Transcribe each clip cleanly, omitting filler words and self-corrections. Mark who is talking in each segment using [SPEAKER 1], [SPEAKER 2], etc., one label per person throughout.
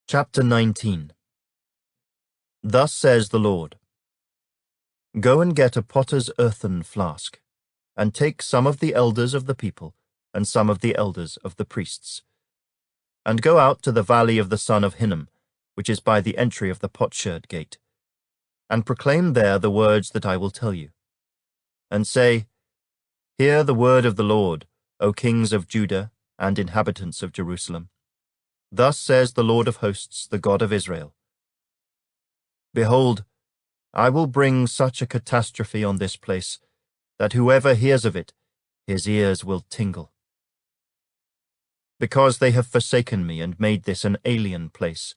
[SPEAKER 1] Chapter 19. Thus says the Lord, Go and get a potter's earthen flask, and take some of the elders of the people, and some of the elders of the priests, and go out to the valley of the son of Hinnom, which is by the entry of the potsherd gate, and proclaim there the words that I will tell you. And say, Hear the word of the Lord, O kings of Judah and inhabitants of Jerusalem. Thus says the Lord of hosts, the God of Israel. Behold, I will bring such a catastrophe on this place, that whoever hears of it, his ears will tingle. Because they have forsaken me and made this an alien place,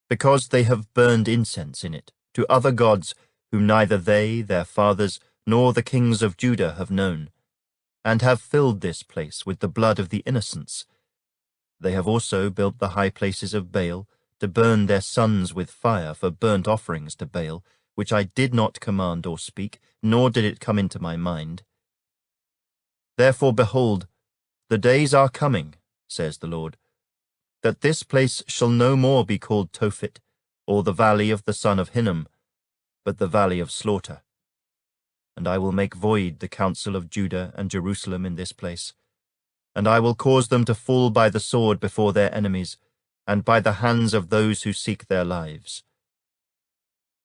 [SPEAKER 1] because they have burned incense in it to other gods whom neither they, their fathers, nor the kings of Judah have known, and have filled this place with the blood of the innocents. They have also built the high places of Baal, to burn their sons with fire for burnt offerings to Baal, which I did not command or speak, nor did it come into my mind. Therefore, behold, the days are coming, says the Lord, that this place shall no more be called Tophet, or the valley of the son of Hinnom, but the valley of slaughter. And I will make void the counsel of Judah and Jerusalem in this place, and I will cause them to fall by the sword before their enemies, and by the hands of those who seek their lives.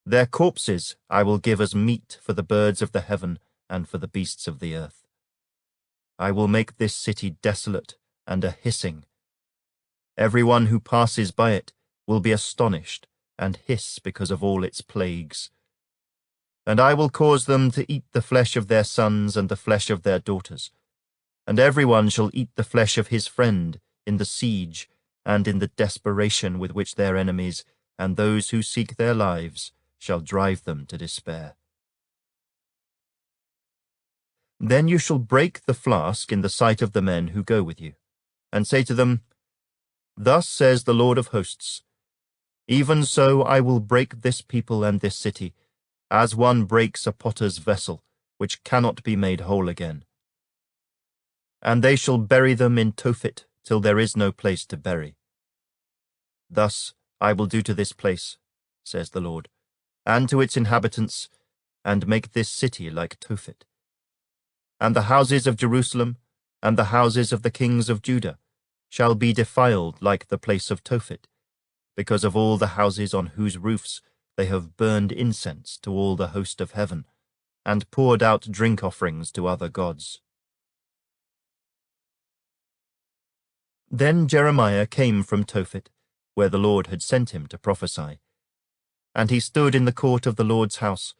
[SPEAKER 1] Their corpses I will give as meat for the birds of the heaven and for the beasts of the earth. I will make this city desolate and a hissing. Everyone who passes by it will be astonished and hiss because of all its plagues. And I will cause them to eat the flesh of their sons and the flesh of their daughters, and everyone shall eat the flesh of his friend in the siege and in the desperation with which their enemies and those who seek their lives shall drive them to despair. Then you shall break the flask in the sight of the men who go with you, and say to them, Thus says the Lord of hosts, Even so I will break this people and this city, as one breaks a potter's vessel, which cannot be made whole again. And they shall bury them in Tophet till there is no place to bury. Thus I will do to this place, says the Lord, and to its inhabitants, and make this city like Tophet. And the houses of Jerusalem and the houses of the kings of Judah shall be defiled like the place of Tophet, because of all the houses on whose roofs they have burned incense to all the host of heaven, and poured out drink offerings to other gods. Then Jeremiah came from Tophet, where the Lord had sent him to prophesy. And he stood in the court of the Lord's house,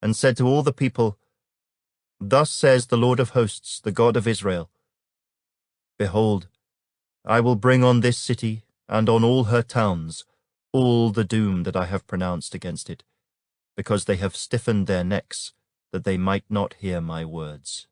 [SPEAKER 1] and said to all the people, Thus says the Lord of hosts, the God of Israel, Behold, I will bring on this city and on all her towns all the doom that I have pronounced against it, because they have stiffened their necks, that they might not hear my words.